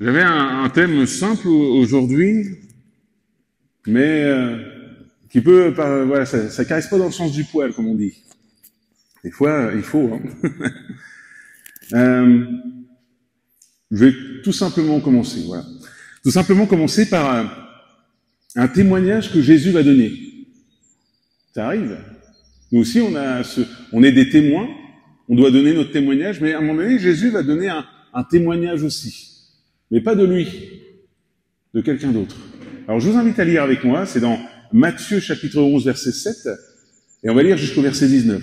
J'avais un thème simple aujourd'hui, mais qui peut, voilà, ça caresse pas dans le sens du poil, comme on dit. Des fois, il faut. Je vais tout simplement commencer. Voilà, tout simplement commencer par un témoignage que Jésus va donner. Ça arrive. Nous aussi, on est des témoins. On doit donner notre témoignage, mais à un moment donné, Jésus va donner un témoignage aussi. Mais pas de lui, de quelqu'un d'autre. Alors je vous invite à lire avec moi, c'est dans Matthieu chapitre 11, verset 7, et on va lire jusqu'au verset 19.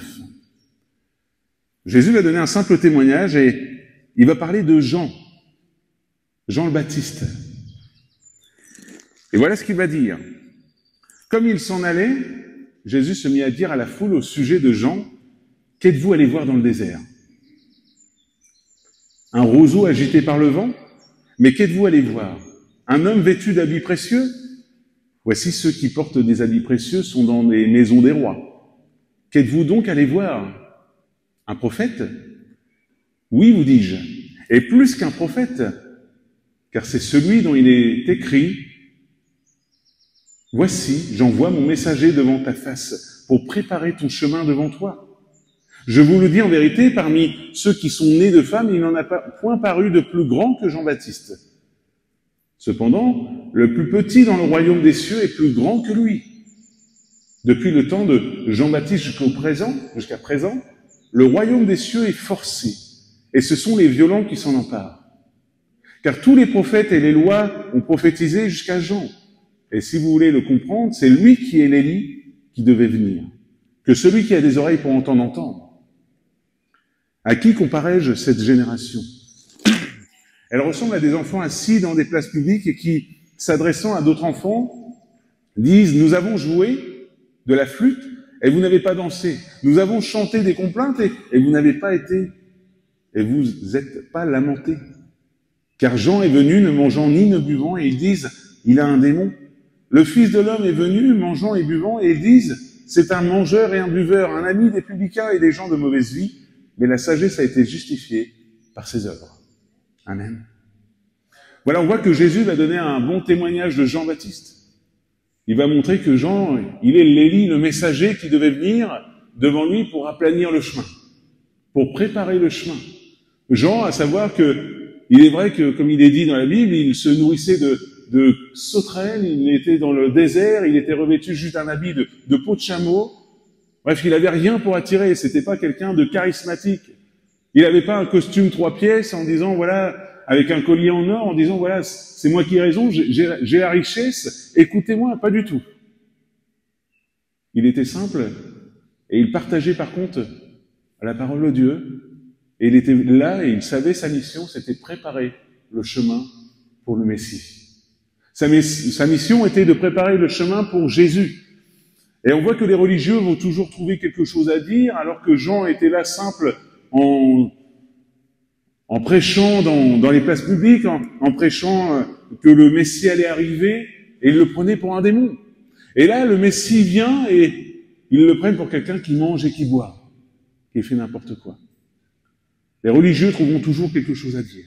Jésus va donner un simple témoignage et il va parler de Jean le Baptiste. Et voilà ce qu'il va dire. Comme il s'en allait, Jésus se mit à dire à la foule au sujet de Jean, « Qu'êtes-vous allé voir dans le désert? Un roseau agité par le vent? Mais qu'êtes-vous allé voir? Un homme vêtu d'habits précieux? Voici ceux qui portent des habits précieux sont dans les maisons des rois. Qu'êtes-vous donc allé voir? Un prophète? Oui, vous dis-je, et plus qu'un prophète, car c'est celui dont il est écrit, « Voici, j'envoie mon messager devant ta face pour préparer ton chemin devant toi. » Je vous le dis en vérité, parmi ceux qui sont nés de femmes, il n'en a point paru de plus grand que Jean-Baptiste. Cependant, le plus petit dans le royaume des cieux est plus grand que lui. Depuis le temps de Jean-Baptiste jusqu'à présent, le royaume des cieux est forcé, et ce sont les violents qui s'en emparent. Car tous les prophètes et les lois ont prophétisé jusqu'à Jean. Et si vous voulez le comprendre, c'est lui qui est l'Élie qui devait venir. Que celui qui a des oreilles pour entendre. À qui comparais-je cette génération? Elle ressemble à des enfants assis dans des places publiques et qui, s'adressant à d'autres enfants, disent « Nous avons joué de la flûte et vous n'avez pas dansé. Nous avons chanté des complaintes et vous n'avez pas été, et vous êtes pas lamentés. Car Jean est venu ne mangeant ni ne buvant et ils disent « Il a un démon. » Le Fils de l'homme est venu mangeant et buvant et ils disent « C'est un mangeur et un buveur, un ami des publicains et des gens de mauvaise vie. » Mais la sagesse a été justifiée par ses œuvres. Amen. Voilà, on voit que Jésus va donner un bon témoignage de Jean-Baptiste. Il va montrer que Jean, il est l'Élie, le messager qui devait venir devant lui pour aplanir le chemin, pour préparer le chemin. Jean, à savoir que, il est vrai que, comme il est dit dans la Bible, il se nourrissait de sauterelles, il était dans le désert, il était revêtu juste d'un habit de peau de chameau. Bref, il avait rien pour attirer, c'était pas quelqu'un de charismatique. Il avait pas un costume 3 pièces en disant, voilà, avec un collier en or, en disant, voilà, c'est moi qui ai raison, j'ai la richesse, écoutez-moi, pas du tout. Il était simple, et il partageait par contre la parole de Dieu, et il était là, et il savait sa mission, c'était préparer le chemin pour le Messie. Sa mission était de préparer le chemin pour Jésus. Et on voit que les religieux vont toujours trouver quelque chose à dire, alors que Jean était là simple en prêchant dans les places publiques, en prêchant que le Messie allait arriver, et ils le prenaient pour un démon. Et là, le Messie vient et ils le prennent pour quelqu'un qui mange et qui boit, qui fait n'importe quoi. Les religieux trouveront toujours quelque chose à dire.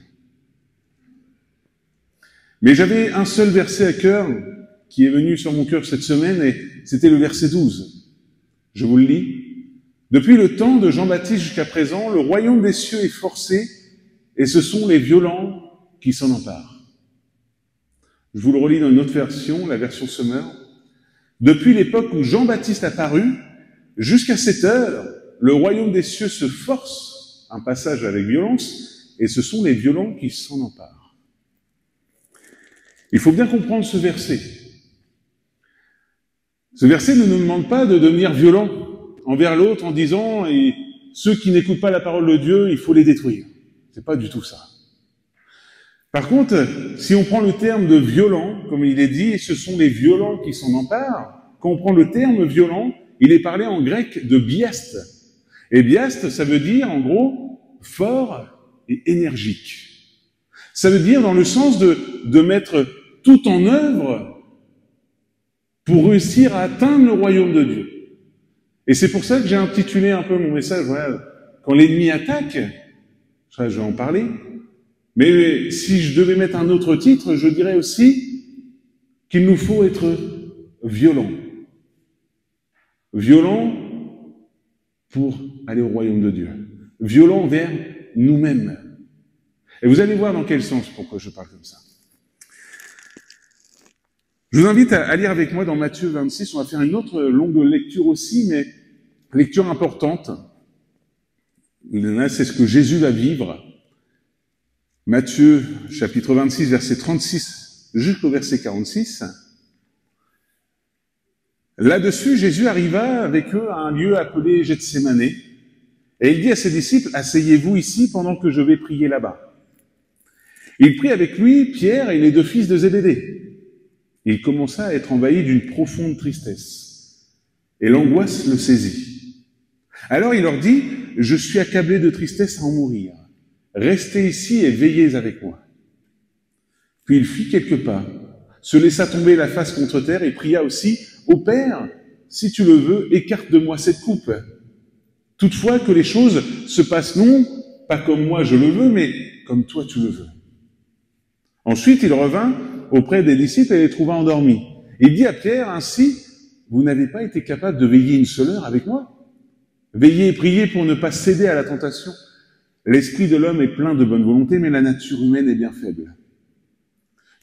Mais j'avais un seul verset à cœur qui est venu sur mon cœur cette semaine, et c'était le verset 12. Je vous le lis. « Depuis le temps de Jean-Baptiste jusqu'à présent, le royaume des cieux est forcé, et ce sont les violents qui s'en emparent. » Je vous le relis dans une autre version, la version Summer. « Depuis l'époque où Jean-Baptiste a paru, jusqu'à cette heure, le royaume des cieux se force, un passage avec violence, et ce sont les violents qui s'en emparent. » Il faut bien comprendre ce verset. Ce verset ne nous demande pas de devenir violent envers l'autre en disant et ceux qui n'écoutent pas la parole de Dieu, il faut les détruire. C'est pas du tout ça. Par contre, si on prend le terme de violent, comme il est dit, ce sont les violents qui s'en emparent, quand on prend le terme violent, il est parlé en grec de biaste. Et biaste, ça veut dire, en gros, fort et énergique. Ça veut dire dans le sens de mettre tout en œuvre pour réussir à atteindre le royaume de Dieu. Et c'est pour ça que j'ai intitulé un peu mon message, voilà, quand l'ennemi attaque, ça je vais en parler, Mais si je devais mettre un autre titre, je dirais aussi qu'il nous faut être violents. Violents pour aller au royaume de Dieu. Violents vers nous-mêmes. Et vous allez voir dans quel sens pourquoi je parle comme ça. Je vous invite à lire avec moi dans Matthieu 26. On va faire une autre longue lecture aussi, mais lecture importante. Là, c'est ce que Jésus va vivre. Matthieu, chapitre 26, verset 36 jusqu'au verset 46. Là-dessus, Jésus arriva avec eux à un lieu appelé Gethsémane, et il dit à ses disciples, « Asseyez-vous ici pendant que je vais prier là-bas. » Il prit avec lui Pierre et les deux fils de Zébédée. Il commença à être envahi d'une profonde tristesse, et l'angoisse le saisit. Alors il leur dit, « Je suis accablé de tristesse à en mourir. Restez ici et veillez avec moi. » Puis il fit quelques pas, se laissa tomber la face contre terre et pria aussi, « Ô Père, si tu le veux, écarte de moi cette coupe. Toutefois que les choses se passent non pas comme moi je le veux, mais comme toi tu le veux. » Ensuite il revint auprès des disciples et les trouva endormis. Il dit à Pierre, « Ainsi, vous n'avez pas été capable de veiller une seule heure avec moi? Veillez et priez pour ne pas céder à la tentation. L'esprit de l'homme est plein de bonne volonté, mais la nature humaine est bien faible. »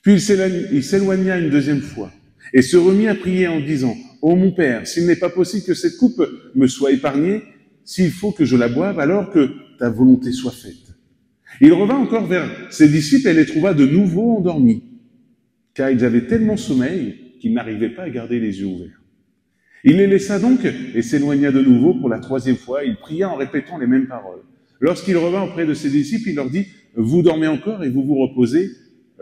Puis il s'éloigna une deuxième fois et se remit à prier en disant, « Ô mon Père, s'il n'est pas possible que cette coupe me soit épargnée, s'il faut que je la boive, alors que ta volonté soit faite. » Il revint encore vers ses disciples et les trouva de nouveau endormis, car ils avaient tellement sommeil qu'ils n'arrivaient pas à garder les yeux ouverts. Il les laissa donc et s'éloigna de nouveau pour la troisième fois. Il pria en répétant les mêmes paroles. Lorsqu'il revint auprès de ses disciples, il leur dit, « Vous dormez encore et vous vous reposez.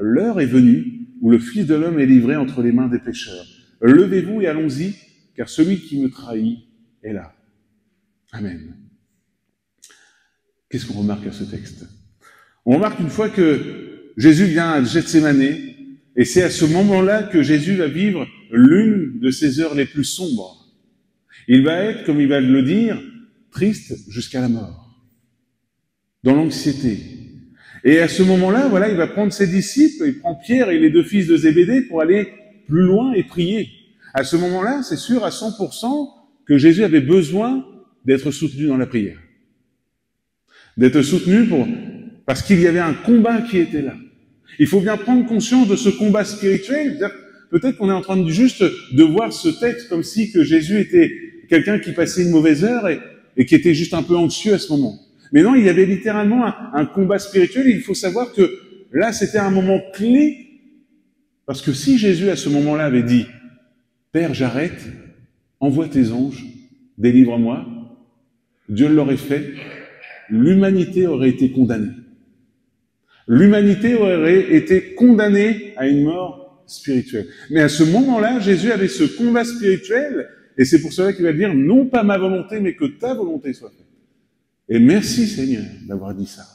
L'heure est venue où le Fils de l'homme est livré entre les mains des pécheurs. Levez-vous et allons-y, car celui qui me trahit est là. » Amen. Qu'est-ce qu'on remarque à ce texte? On remarque une fois que Jésus vient à Gethsémane, et c'est à ce moment-là que Jésus va vivre l'une de ses heures les plus sombres. Il va être, comme il va le dire, triste jusqu'à la mort, dans l'anxiété. Et à ce moment-là, voilà, il va prendre ses disciples, il prend Pierre et les deux fils de Zébédée pour aller plus loin et prier. À ce moment-là, c'est sûr à 100% que Jésus avait besoin d'être soutenu dans la prière. D'être soutenu parce qu'il y avait un combat qui était là. Il faut bien prendre conscience de ce combat spirituel. Peut-être qu'on est en train juste de voir ce texte comme si que Jésus était quelqu'un qui passait une mauvaise heure et qui était juste un peu anxieux à ce moment. Mais non, il y avait littéralement un combat spirituel. Il faut savoir que là, c'était un moment clé. Parce que si Jésus, à ce moment-là, avait dit « Père, j'arrête, envoie tes anges, délivre-moi », Dieu l'aurait fait, l'humanité aurait été condamnée. L'humanité aurait été condamnée à une mort spirituelle. Mais à ce moment-là, Jésus avait ce combat spirituel, et c'est pour cela qu'il va dire « Non pas ma volonté, mais que ta volonté soit faite ». Et merci Seigneur d'avoir dit ça.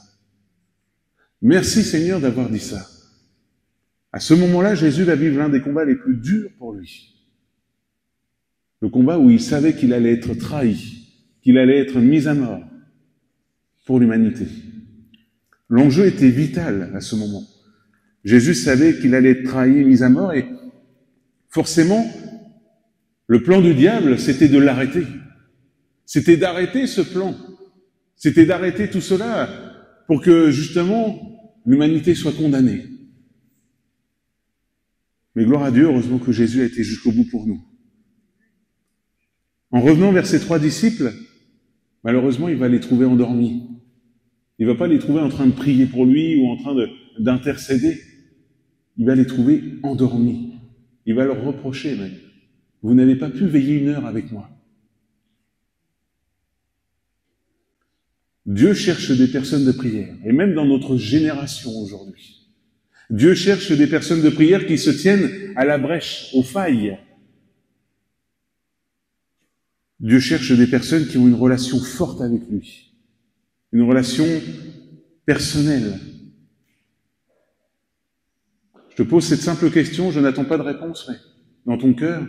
Merci Seigneur d'avoir dit ça. À ce moment-là, Jésus va vivre l'un des combats les plus durs pour lui. Le combat où il savait qu'il allait être trahi, qu'il allait être mis à mort pour l'humanité. L'enjeu était vital à ce moment. Jésus savait qu'il allait être trahi, mis à mort, et forcément, le plan du diable, c'était de l'arrêter. C'était d'arrêter ce plan. C'était d'arrêter tout cela pour que, justement, l'humanité soit condamnée. Mais gloire à Dieu, heureusement que Jésus a été jusqu'au bout pour nous. En revenant vers ses trois disciples, malheureusement, il va les trouver endormis. Il va pas les trouver en train de prier pour lui ou en train d'intercéder. Il va les trouver endormis. Il va leur reprocher même. Vous n'avez pas pu veiller une heure avec moi. Dieu cherche des personnes de prière, et même dans notre génération aujourd'hui. Dieu cherche des personnes de prière qui se tiennent à la brèche, aux failles. Dieu cherche des personnes qui ont une relation forte avec lui, une relation personnelle. Je te pose cette simple question, je n'attends pas de réponse, mais dans ton cœur,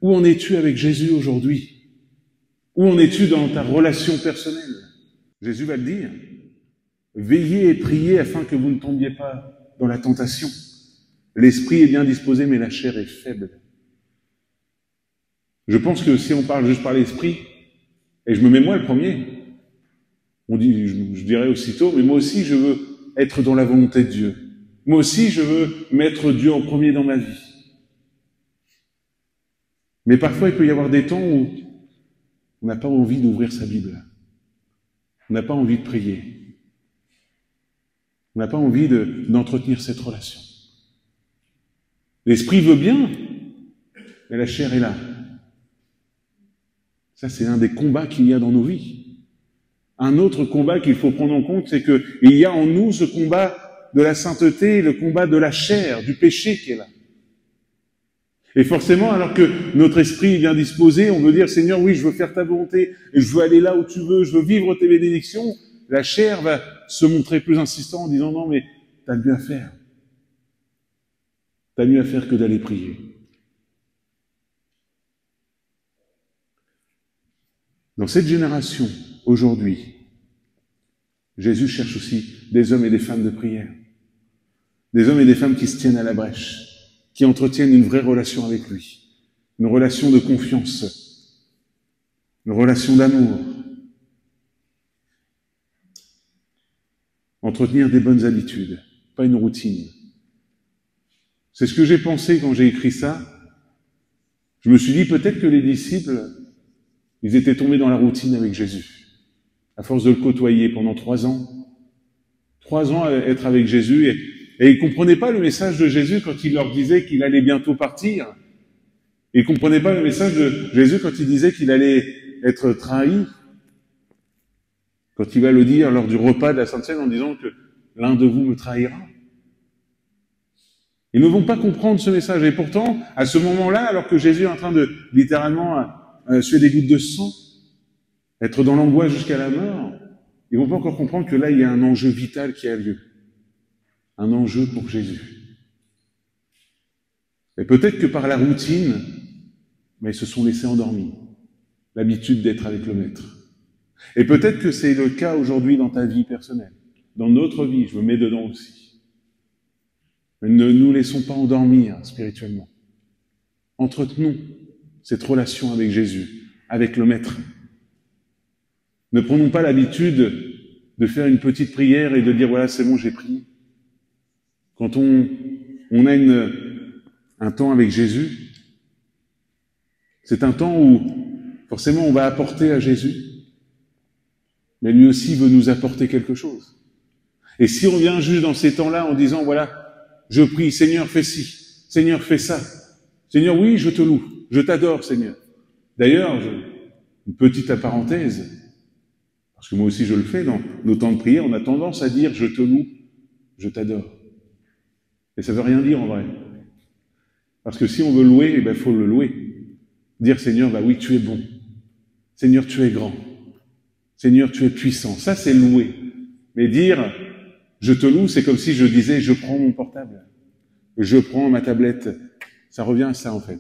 où en es-tu avec Jésus aujourd'hui? Où en es-tu dans ta relation personnelle? Jésus va le dire. Veillez et priez afin que vous ne tombiez pas dans la tentation. L'esprit est bien disposé, mais la chair est faible. Je pense que si on parle juste par l'esprit, et je me mets moi le premier, on dit, je dirais aussitôt, mais moi aussi je veux être dans la volonté de Dieu. Moi aussi je veux mettre Dieu en premier dans ma vie. Mais parfois il peut y avoir des temps où on n'a pas envie d'ouvrir sa Bible. On n'a pas envie de prier. On n'a pas envie d'entretenir cette relation. L'esprit veut bien, mais la chair est là. Ça, c'est un des combats qu'il y a dans nos vies. Un autre combat qu'il faut prendre en compte, c'est qu'il y a en nous ce combat de la sainteté, le combat de la chair, du péché qui est là. Et forcément, alors que notre esprit est bien disposé, on veut dire, Seigneur, oui, je veux faire ta volonté, et je veux aller là où tu veux, je veux vivre tes bénédictions. La chair va se montrer plus insistant en disant, non, mais t'as mieux à faire. T'as mieux à faire que d'aller prier. Dans cette génération, aujourd'hui, Jésus cherche aussi des hommes et des femmes de prière. Des hommes et des femmes qui se tiennent à la brèche, qui entretiennent une vraie relation avec lui, une relation de confiance, une relation d'amour. Entretenir des bonnes habitudes, pas une routine. C'est ce que j'ai pensé quand j'ai écrit ça. Je me suis dit peut-être que les disciples, ils étaient tombés dans la routine avec Jésus, à force de le côtoyer pendant 3 ans. 3 ans à être avec Jésus, et ils comprenaient pas le message de Jésus quand il leur disait qu'il allait bientôt partir. Ils comprenaient pas le message de Jésus quand il disait qu'il allait être trahi. Quand il va le dire lors du repas de la Sainte Seine en disant que l'un de vous me trahira. Ils ne vont pas comprendre ce message. Et pourtant, à ce moment-là, alors que Jésus est en train de littéralement suer des gouttes de sang, être dans l'angoisse jusqu'à la mort, ils vont pas encore comprendre que là, il y a un enjeu vital qui a lieu. Un enjeu pour Jésus. Et peut-être que par la routine, mais ils se sont laissés endormir. L'habitude d'être avec le Maître. Et peut-être que c'est le cas aujourd'hui dans ta vie personnelle. Dans notre vie, je me mets dedans aussi. Mais ne nous laissons pas endormir spirituellement. Entretenons cette relation avec Jésus, avec le Maître. Ne prenons pas l'habitude de faire une petite prière et de dire, voilà, c'est bon, j'ai prié. Quand on a un temps avec Jésus, c'est un temps où, forcément, on va apporter à Jésus, mais lui aussi veut nous apporter quelque chose. Et si on vient juste dans ces temps-là en disant, voilà, je prie, Seigneur, fais ci, Seigneur, fais ça. Seigneur, oui, je te loue, je t'adore, Seigneur. D'ailleurs, une petite parenthèse, parce que moi aussi je le fais, dans nos temps de prière, on a tendance à dire, je te loue, je t'adore. Et ça veut rien dire en vrai. Parce que si on veut louer, eh ben, faut le louer. Dire, Seigneur, bah oui, tu es bon. Seigneur, tu es grand. Seigneur, tu es puissant. Ça, c'est louer. Mais dire, je te loue, c'est comme si je disais, je prends mon portable. Je prends ma tablette. Ça revient à ça, en fait.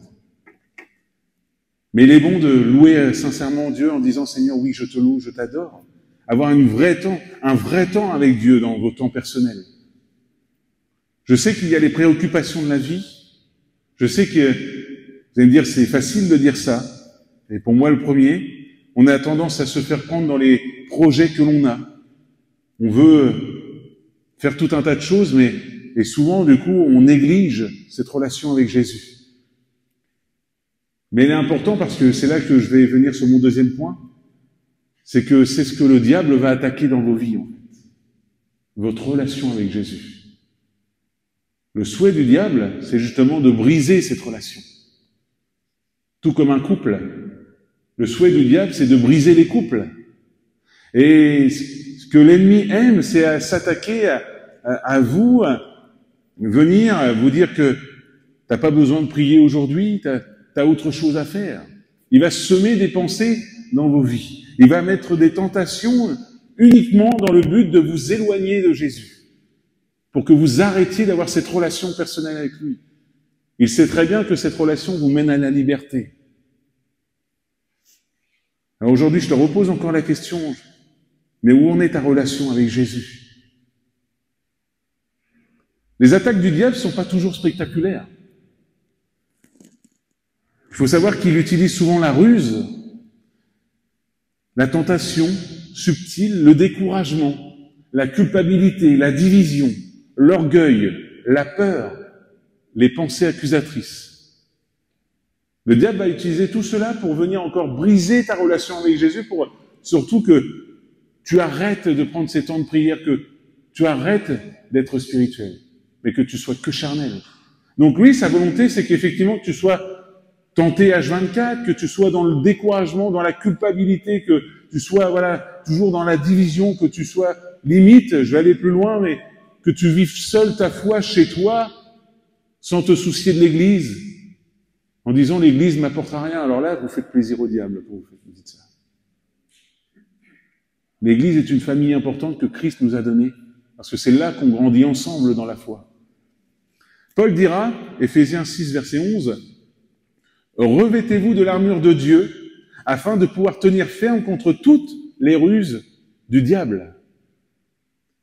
Mais il est bon de louer sincèrement Dieu en disant, Seigneur, oui, je te loue, je t'adore. Avoir un vrai temps avec Dieu dans vos temps personnels. Je sais qu'il y a les préoccupations de la vie. Je sais que, vous allez me dire, c'est facile de dire ça. Et pour moi, le premier, on a tendance à se faire prendre dans les projets que l'on a. On veut faire tout un tas de choses, et souvent, du coup, on néglige cette relation avec Jésus. Mais elle est importante parce que c'est là que je vais venir sur mon deuxième point. C'est que c'est ce que le diable va attaquer dans vos vies, en fait. Votre relation avec Jésus. Le souhait du diable, c'est justement de briser cette relation. Tout comme un couple. Le souhait du diable, c'est de briser les couples. Et ce que l'ennemi aime, c'est à s'attaquer à vous, à venir vous dire que t'as pas besoin de prier aujourd'hui, t'as autre chose à faire. Il va semer des pensées dans vos vies. Il va mettre des tentations uniquement dans le but de vous éloigner de Jésus. Pour que vous arrêtiez d'avoir cette relation personnelle avec lui. Il sait très bien que cette relation vous mène à la liberté. Alors aujourd'hui, je te repose encore la question, mais où en est ta relation avec Jésus? Les attaques du diable ne sont pas toujours spectaculaires. Il faut savoir qu'il utilise souvent la ruse, la tentation subtile, le découragement, la culpabilité, la division, l'orgueil, la peur, les pensées accusatrices. Le diable va utiliser tout cela pour venir encore briser ta relation avec Jésus, pour surtout que tu arrêtes de prendre ces temps de prière, que tu arrêtes d'être spirituel, mais que tu sois que charnel. Donc lui, sa volonté, c'est qu'effectivement que tu sois tenté H24, que tu sois dans le découragement, dans la culpabilité, que tu sois toujours dans la division, que tu sois limite, je vais aller plus loin, mais que tu vives seul ta foi chez toi, sans te soucier de l'Église, en disant l'Église m'apportera rien. Alors là, vous faites plaisir au diable quand vous dites ça. L'Église est une famille importante que Christ nous a donnée, parce que c'est là qu'on grandit ensemble dans la foi. Paul dira, Éphésiens 6, verset 11, « Revêtez-vous de l'armure de Dieu, afin de pouvoir tenir ferme contre toutes les ruses du diable. »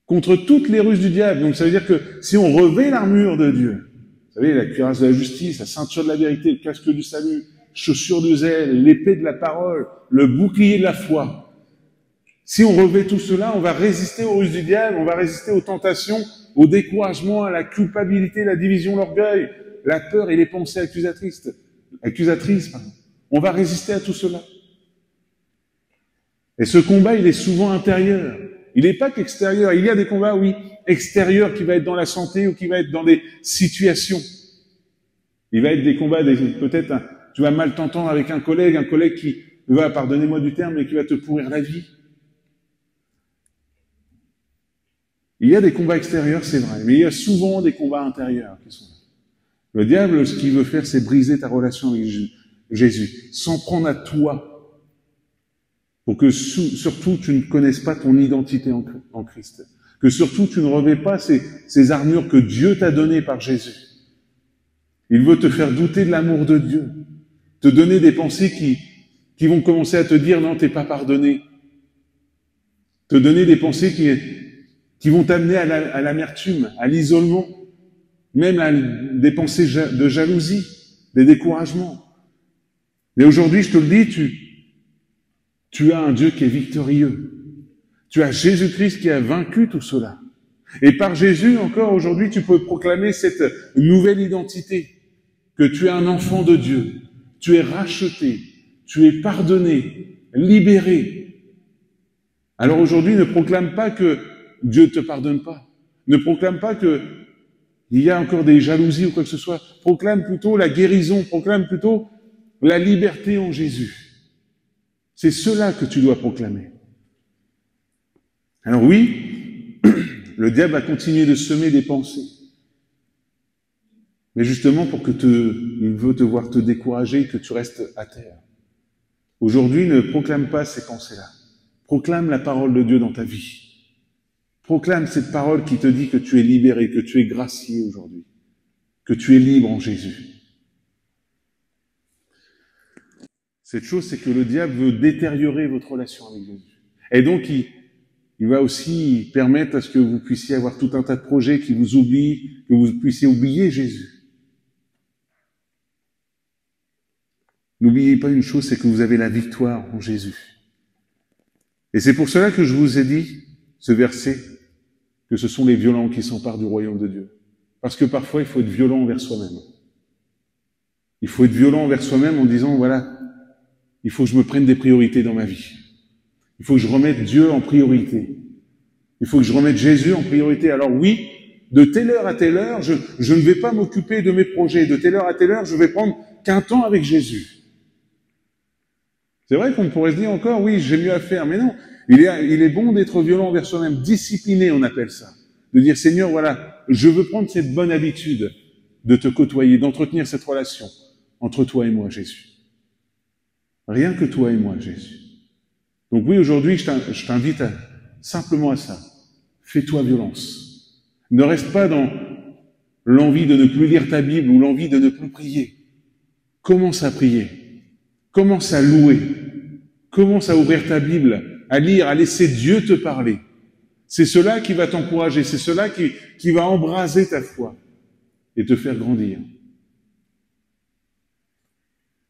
Contre toutes les ruses du diable. Donc ça veut dire que si on revêt l'armure de Dieu, vous savez, la cuirasse de la justice, la ceinture de la vérité, le casque du salut, chaussures de zèle, l'épée de la parole, le bouclier de la foi. Si on revêt tout cela, on va résister aux ruses du diable, on va résister aux tentations, au découragement, à la culpabilité, la division, l'orgueil, la peur et les pensées accusatrices. On va résister à tout cela. Et ce combat, il est souvent intérieur. Il n'est pas qu'extérieur. Il y a des combats, oui, extérieurs qui va être dans la santé ou qui va être dans des situations. Il va être des combats, peut-être, tu vas mal t'entendre avec un collègue qui va, pardonnez-moi du terme, mais qui va te pourrir la vie. Il y a des combats extérieurs, c'est vrai, mais il y a souvent des combats intérieurs qui sont là. Le diable, ce qu'il veut faire, c'est briser ta relation avec Jésus, s'en prendre à toi, pour que surtout tu ne connaisses pas ton identité en Christ, que surtout tu ne revêts pas ces armures que Dieu t'a données par Jésus. Il veut te faire douter de l'amour de Dieu, te donner des pensées qui vont commencer à te dire non, t'es pas pardonné, te donner des pensées qui vont t'amener à l'amertume, à l'isolement, même à des pensées de jalousie, des découragements. Mais aujourd'hui, je te le dis, tu as un Dieu qui est victorieux. Tu as Jésus-Christ qui a vaincu tout cela. Et par Jésus, encore aujourd'hui, tu peux proclamer cette nouvelle identité, que tu es un enfant de Dieu, tu es racheté, tu es pardonné, libéré. Alors aujourd'hui, ne proclame pas que Dieu ne te pardonne pas. Ne proclame pas que il y a encore des jalousies ou quoi que ce soit. Proclame plutôt la guérison, proclame plutôt la liberté en Jésus. C'est cela que tu dois proclamer. Alors oui, le diable va continuer de semer des pensées. Mais justement pour que il veut te voir te décourager, que tu restes à terre. Aujourd'hui, ne proclame pas ces pensées-là. Proclame la parole de Dieu dans ta vie. Proclame cette parole qui te dit que tu es libéré, que tu es gracié aujourd'hui, que tu es libre en Jésus. Cette chose, c'est que le diable veut détériorer votre relation avec Jésus. Et donc, il va aussi permettre à ce que vous puissiez avoir tout un tas de projets qui vous oublient, que vous puissiez oublier Jésus. N'oubliez pas une chose, c'est que vous avez la victoire en Jésus. Et c'est pour cela que je vous ai dit, ce verset, que ce sont les violents qui s'emparent du royaume de Dieu. Parce que parfois, il faut être violent envers soi-même. Il faut être violent envers soi-même en disant, voilà, il faut que je me prenne des priorités dans ma vie. Il faut que je remette Dieu en priorité. Il faut que je remette Jésus en priorité. Alors oui, de telle heure à telle heure, je ne vais pas m'occuper de mes projets. De telle heure à telle heure, je vais prendre qu'un temps avec Jésus. C'est vrai qu'on pourrait se dire encore, oui, j'ai mieux à faire. Mais non, il est bon d'être violent envers soi-même. Discipliné, on appelle ça. De dire, Seigneur, voilà, je veux prendre cette bonne habitude de te côtoyer, d'entretenir cette relation entre toi et moi, Jésus. Rien que toi et moi, Jésus. Donc oui, aujourd'hui, je t'invite simplement à ça. Fais-toi violence. Ne reste pas dans l'envie de ne plus lire ta Bible ou l'envie de ne plus prier. Commence à prier. Commence à louer. Commence à ouvrir ta Bible, à lire, à laisser Dieu te parler. C'est cela qui va t'encourager, c'est cela qui va embraser ta foi et te faire grandir.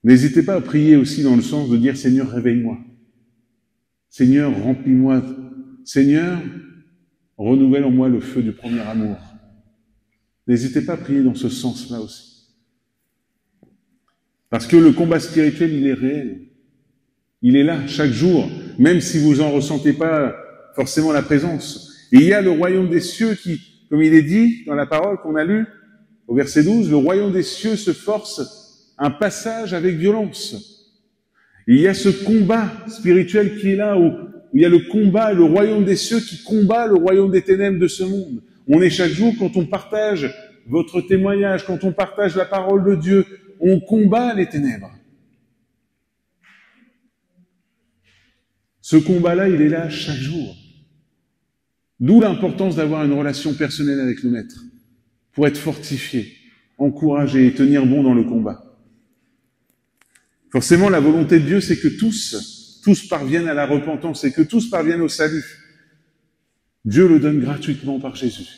N'hésitez pas à prier aussi dans le sens de dire « Seigneur, réveille-moi. Seigneur, remplis-moi. Seigneur, renouvelle en moi le feu du premier amour. » N'hésitez pas à prier dans ce sens-là aussi. Parce que le combat spirituel, il est réel. Il est là, chaque jour, même si vous en ressentez pas forcément la présence. Et il y a le royaume des cieux qui, comme il est dit dans la parole qu'on a lue, au verset 12, le royaume des cieux se force un passage avec violence. Et il y a ce combat spirituel qui est là, où il y a le combat, le royaume des cieux qui combat le royaume des ténèbres de ce monde. On est chaque jour, quand on partage votre témoignage, quand on partage la parole de Dieu, on combat les ténèbres. Ce combat-là, il est là chaque jour. D'où l'importance d'avoir une relation personnelle avec le Maître, pour être fortifié, encouragé et tenir bon dans le combat. Forcément, la volonté de Dieu, c'est que tous parviennent à la repentance et que tous parviennent au salut. Dieu le donne gratuitement par Jésus.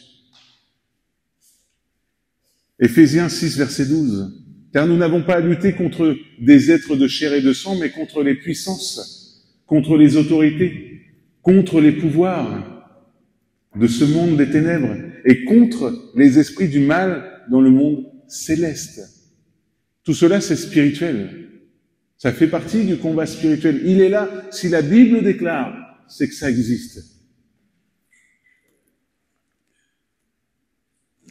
Éphésiens 6, verset 12. Car nous n'avons pas à lutter contre des êtres de chair et de sang, mais contre les puissances, contre les autorités, contre les pouvoirs de ce monde des ténèbres et contre les esprits du mal dans le monde céleste. Tout cela, c'est spirituel. Ça fait partie du combat spirituel. Il est là. Si la Bible déclare, c'est que ça existe.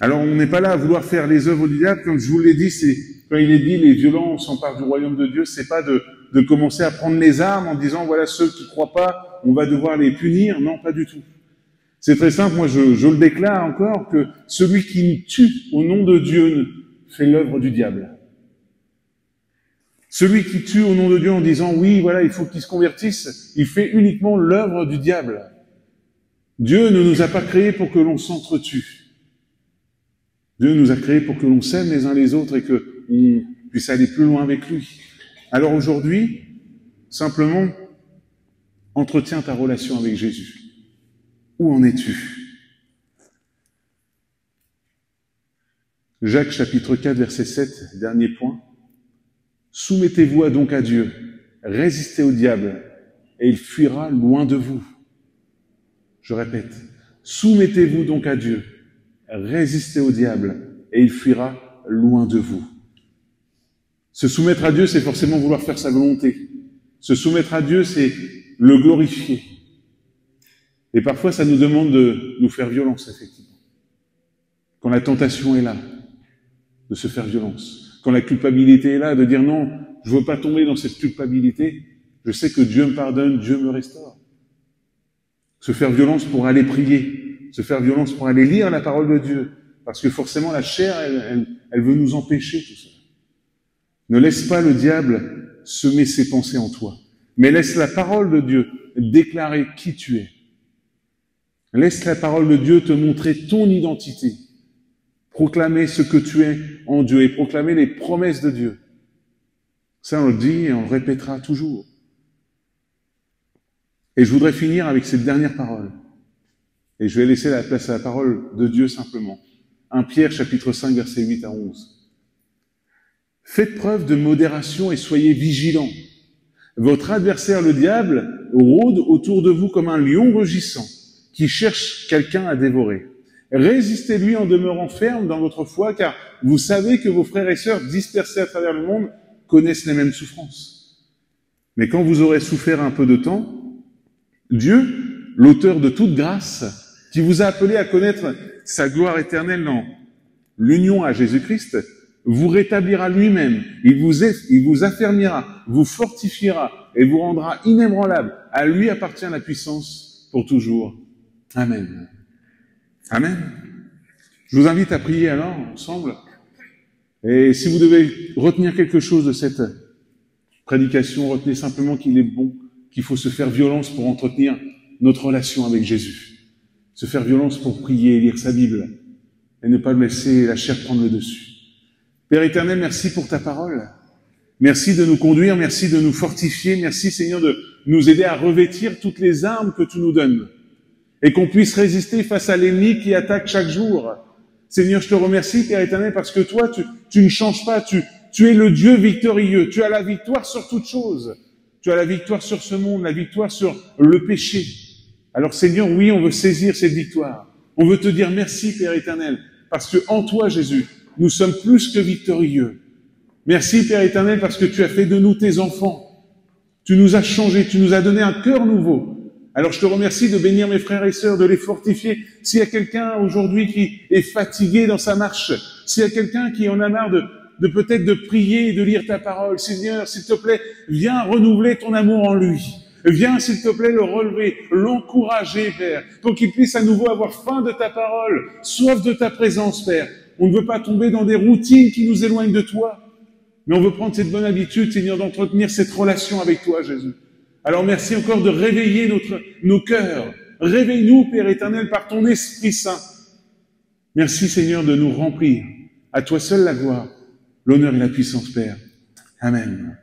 Alors, on n'est pas là à vouloir faire les œuvres du diable. Comme je vous l'ai dit, c'est, quand il est dit, les violents s'emparent du royaume de Dieu, c'est pas de commencer à prendre les armes en disant, voilà, ceux qui croient pas, on va devoir les punir. Non, pas du tout. C'est très simple. Moi, je le déclare encore que celui qui tue au nom de Dieu fait l'œuvre du diable. Celui qui tue au nom de Dieu en disant, oui, voilà, il faut qu'il se convertisse, il fait uniquement l'œuvre du diable. Dieu ne nous a pas créés pour que l'on s'entretue. Dieu nous a créés pour que l'on s'aime les uns les autres et qu'on puisse aller plus loin avec lui. Alors aujourd'hui, simplement, entretiens ta relation avec Jésus. Où en es-tu? Jacques chapitre 4, verset 7, dernier point. Soumettez-vous donc à Dieu, résistez au diable, et il fuira loin de vous. Je répète, soumettez-vous donc à Dieu, résistez au diable, et il fuira loin de vous. Se soumettre à Dieu, c'est forcément vouloir faire sa volonté. Se soumettre à Dieu, c'est le glorifier. Et parfois, ça nous demande de nous faire violence, effectivement. Quand la tentation est là, de se faire violence. Quand la culpabilité est là, de dire non, je veux pas tomber dans cette culpabilité, je sais que Dieu me pardonne, Dieu me restaure. Se faire violence pour aller prier, se faire violence pour aller lire la parole de Dieu, parce que forcément la chair, elle veut nous empêcher tout ça. Ne laisse pas le diable semer ses pensées en toi, mais laisse la parole de Dieu déclarer qui tu es. Laisse la parole de Dieu te montrer ton identité. Proclamer ce que tu es en Dieu et proclamer les promesses de Dieu. Ça, on le dit et on le répétera toujours. Et je voudrais finir avec cette dernière parole. Et je vais laisser la place à la parole de Dieu simplement. 1 Pierre, chapitre 5, versets 8 à 11. Faites preuve de modération et soyez vigilants. Votre adversaire, le diable, rôde autour de vous comme un lion rugissant qui cherche quelqu'un à dévorer. Résistez-lui en demeurant ferme dans votre foi, car vous savez que vos frères et sœurs dispersés à travers le monde connaissent les mêmes souffrances. Mais quand vous aurez souffert un peu de temps, Dieu, l'auteur de toute grâce, qui vous a appelé à connaître sa gloire éternelle dans l'union à Jésus-Christ, vous rétablira lui-même, il vous affermira, vous fortifiera et vous rendra inébranlable. À lui appartient la puissance pour toujours. Amen. Amen. Je vous invite à prier alors, ensemble. Et si vous devez retenir quelque chose de cette prédication, retenez simplement qu'il est bon, qu'il faut se faire violence pour entretenir notre relation avec Jésus. Se faire violence pour prier et lire sa Bible. Et ne pas laisser la chair prendre le dessus. Père éternel, merci pour ta parole. Merci de nous conduire, merci de nous fortifier, merci Seigneur de nous aider à revêtir toutes les armes que tu nous donnes. et qu'on puisse résister face à l'ennemi qui attaque chaque jour. Seigneur, je te remercie, Père éternel, parce que toi, tu ne changes pas, tu es le Dieu victorieux, tu as la victoire sur toute chose. Tu as la victoire sur ce monde, la victoire sur le péché. Alors Seigneur, oui, on veut saisir cette victoire. On veut te dire merci, Père éternel, parce que en toi, Jésus, nous sommes plus que victorieux. Merci, Père éternel, parce que tu as fait de nous tes enfants. Tu nous as changés, tu nous as donné un cœur nouveau. Alors je te remercie de bénir mes frères et sœurs, de les fortifier. S'il y a quelqu'un aujourd'hui qui est fatigué dans sa marche, s'il y a quelqu'un qui en a marre de peut-être de prier et de lire ta parole, Seigneur, s'il te plaît, viens renouveler ton amour en lui. Viens, s'il te plaît, le relever, l'encourager, Père, pour qu'il puisse à nouveau avoir faim de ta parole, soif de ta présence, Père. On ne veut pas tomber dans des routines qui nous éloignent de toi, mais on veut prendre cette bonne habitude, Seigneur, d'entretenir cette relation avec toi, Jésus. Alors merci encore de réveiller nos cœurs. Réveille-nous, Père éternel, par ton Esprit Saint. Merci, Seigneur, de nous remplir. À toi seul la gloire, l'honneur et la puissance, Père. Amen.